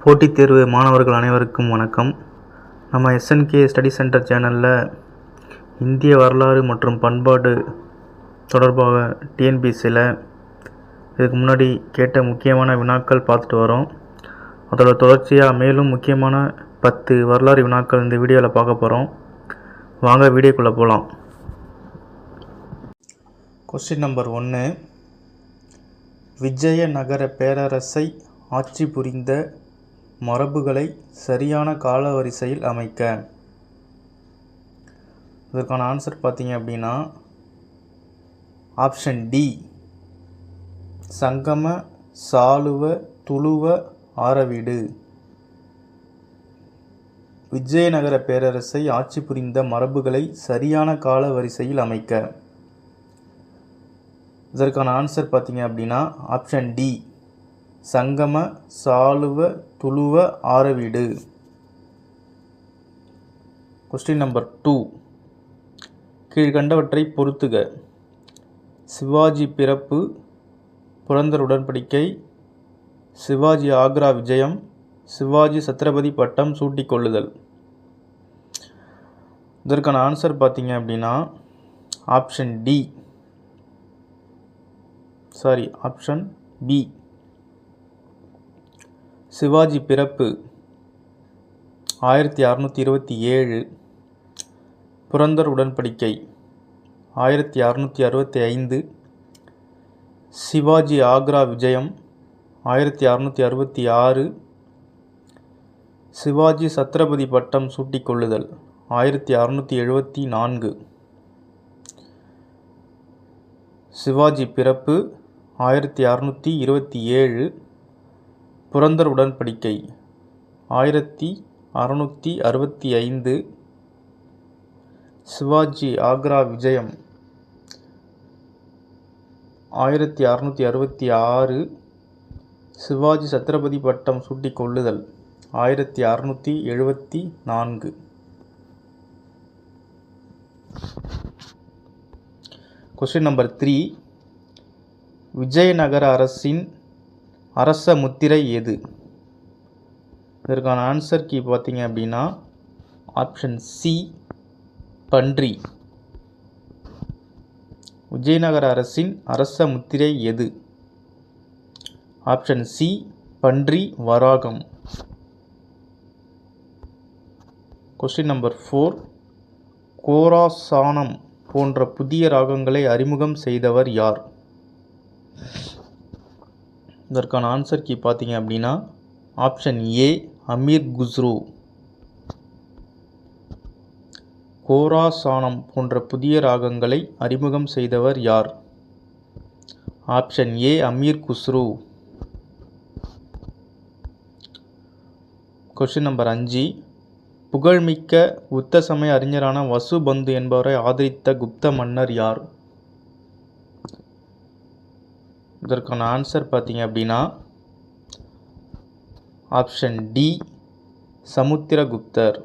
போட்டித் தேர்வு மாணவர்கள் அனைவருக்கும் வணக்கம். நம்ம SNK ஸ்டடி சென்டர் சேனலில் இந்திய வரலாறு மற்றும் பண்பாடு தொடர்பாக டிஎன்பிசியில் இதுக்கு முன்னாடி கேட்ட முக்கியமான வினாக்கள் பார்த்துட்டு வரோம். அதோட தொடர்ச்சியாக மேலும் முக்கியமான 10 வரலாறு வினாக்கள் இந்த வீடியோவில் பார்க்க போகிறோம். வாங்க வீடியோக்குள்ளே போகலாம். கொஸ்டின் நம்பர் 1, விஜயநகர பேரரசை ஆட்சி புரிந்த மரபுகளை சரியான காலவரிசையில் அமைக்க. இதற்கான ஆன்சர் பார்த்தீங்க அப்படின்னா ஆப்ஷன் டி, சங்கம, சாளுவ, துளுவ, ஆரவீடு. விஜயநகர பேரரசை ஆட்சி புரிந்த மரபுகளை சரியான காலவரிசையில் அமைக்க. இதற்கான ஆன்சர் பார்த்தீங்க அப்படின்னா ஆப்ஷன் டி, சங்கம, சாளுவ, துளுவ, ஆரவீடு. கொஸ்டின் நம்பர் 2, கீழ்கண்டவற்றை பொறுத்துக. சிவாஜி பிறப்பு, புரந்தர் உடன்படிக்கை, சிவாஜி ஆக்ரா விஜயம், சிவாஜி சத்ரபதி பட்டம் சூட்டிக்கொள்ளுதல். இதற்கான ஆன்சர் பார்த்தீங்க அப்படின்னா ஆப்ஷன் பி, சிவாஜி பிறப்பு 1627, புரந்தர் உடன்படிக்கை 1665, சிவாஜி ஆக்ரா விஜயம் 1666, சிவாஜி சத்ரபதி பட்டம் சூட்டிக்கொள்ளுதல் 1674. சிவாஜி பிறப்பு 1627, புரந்தர் உடன்படிக்கை 1665, சிவாஜி ஆக்ரா விஜயம் 1666, சிவாஜி சத்ரபதி பட்டம் சூட்டிக்கொள்ளுதல் 1674. கொஸ்டின் நம்பர் 3, விஜயநகர அரசின் அரச முத்திரை எது? இதற்கான ஆன்சர் கீ பார்த்தீங்க அப்படின்னா ஆப்ஷன் சி, பன்றி. விஜயநகர அரசின் அரச முத்திரை எது? ஆப்ஷன் சி, பன்றி வராகம். கொஸ்டின் நம்பர் 4, கோராசானம் போன்ற புதிய ராகங்களை அறிமுகம் செய்தவர் யார்? இதற்கான ஆன்சர் கீ பார்த்தீங்க அப்படின்னா ஆப்ஷன் ஏ, அமீர் குஸ்ரு. கோராசானம் போன்ற புதிய ராகங்களை அறிமுகம் செய்தவர் யார்? Option A, Amir Khusrau. Question number 5, புகழ்மிக்க புத்த சமய அறிஞரான வசுபந்து என்பவரை ஆதரித்த குப்த மன்னர் யார்? இதற்கான ஆன்சர் பார்த்தீங்க அப்படின்னா ஆப்ஷன் டி, சமுத்திரகுப்தர்.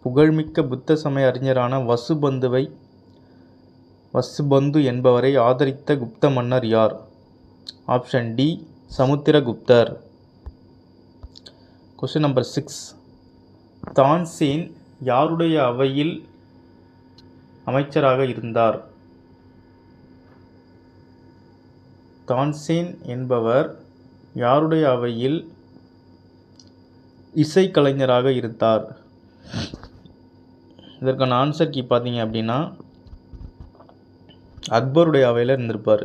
புகழ்மிக்க புத்த சமய அறிஞரான வசுபந்து என்பவரை ஆதரித்த குப்த மன்னர் யார்? ஆப்ஷன் டி, சமுத்திரகுப்தர். கொஸ்டின் நம்பர் 6, தான்சேன் யாருடைய அவையில் அமைச்சராக இருந்தார்? தான்சேன் என்பவர் யாருடைய அவையில் இசைக்கலைஞராக இருந்தார்? இதற்கான ஆன்சர் கீ பார்த்தீங்க அப்படின்னா அக்பருடைய அவையில் இருந்திருப்பார்.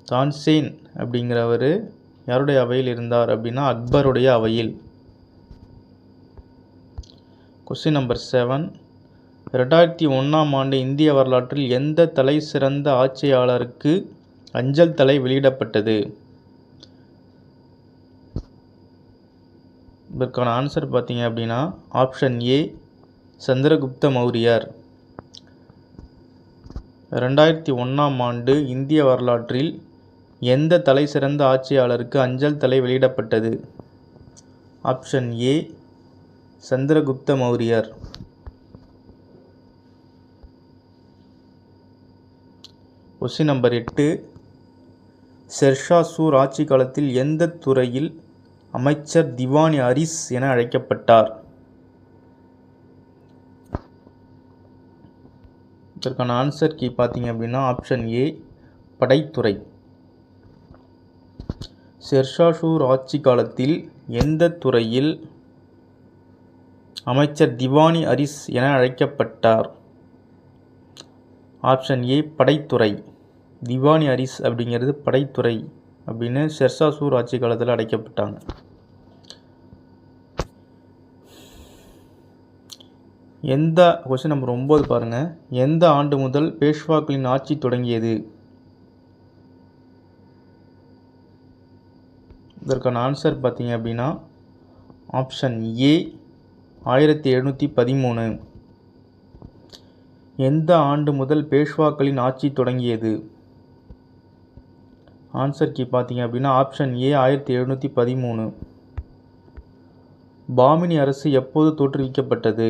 தான்சேன் அப்படிங்கிறவர் யாருடைய அவையில் இருந்தார் அப்படின்னா அக்பருடைய அவையில். கொஸ்டின் நம்பர் 7, 2001ஆம் ஆண்டு இந்திய வரலாற்றில் எந்த தலை சிறந்த ஆட்சியாளருக்கு அஞ்சல் தலை வெளியிடப்பட்டது? இதற்கான ஆன்சர் பார்த்தீங்க அப்படின்னா ஆப்ஷன் ஏ, சந்திரகுப்த மௌரியர். 2001ஆம் ஆண்டு இந்திய வரலாற்றில் எந்த தலை சிறந்த ஆட்சியாளருக்கு அஞ்சல் தலை வெளியிடப்பட்டது? ஆப்ஷன் ஏ, சந்திரகுப்த மௌரியர். கொஸ்டின் நம்பர் 8, ஷெர்ஷா சூர் ஆட்சி காலத்தில் எந்த துறையில் அமைச்சர் திவான் அரிஸ் என அழைக்கப்பட்டார்? இதற்கான ஆன்சர் கீ பார்த்தீங்க அப்படின்னா ஆப்ஷன் ஏ படைத்துறை. ஷெர்ஷா சூர் ஆட்சி காலத்தில் எந்த துறையில் அமைச்சர் திவான் அரிஸ் என அழைக்கப்பட்டார்? Option A படைத்துறை. திவான் அரிஸ் அப்படிங்கிறது படைத்துறை அப்படின்னு ஷெர்ஷா சூர் ஆட்சி காலத்தில் அழைக்கப்பட்டாங்க. எந்த கொஸ்டின் நம்பர் 9 பாருங்கள். எந்த ஆண்டு முதல் பேஷ்வாக்களின் ஆட்சி தொடங்கியது? இதற்கான ஆன்சர் பார்த்தீங்க அப்படின்னா ஆப்ஷன் ஏ 1713. எந்த ஆண்டு முதல் பேஷ்வாக்களின் ஆட்சி தொடங்கியது? ஆன்சர் கீ பார்த்தீங்க அப்படின்னா ஆப்ஷன் ஏ 1713. பாமினி அரசு எப்போது தோற்றுவிக்கப்பட்டது?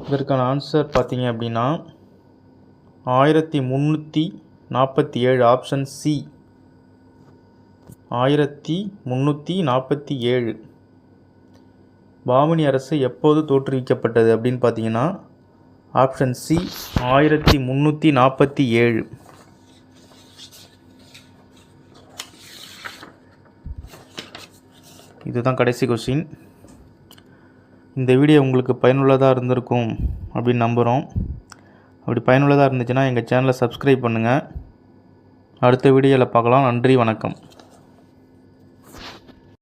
இதற்கான ஆன்சர் பார்த்தீங்க அப்படின்னா 1347. Option C 1347. பாமினி அரசு எப்போது தோற்றுவிக்கப்பட்டது அப்படின்னு பார்த்தீங்கன்னா ஆப்ஷன் சி 1347. இதுதான் கடைசி கொஸ்டின். இந்த வீடியோ உங்களுக்கு பயனுள்ளதாக இருந்திருக்கும் அப்படின்னு நம்புகிறோம். அப்படி பயனுள்ளதாக இருந்துச்சுன்னா எங்கள் சேனலை சப்ஸ்கிரைப் பண்ணுங்கள். அடுத்த வீடியோவில் பார்க்கலாம். நன்றி, வணக்கம்.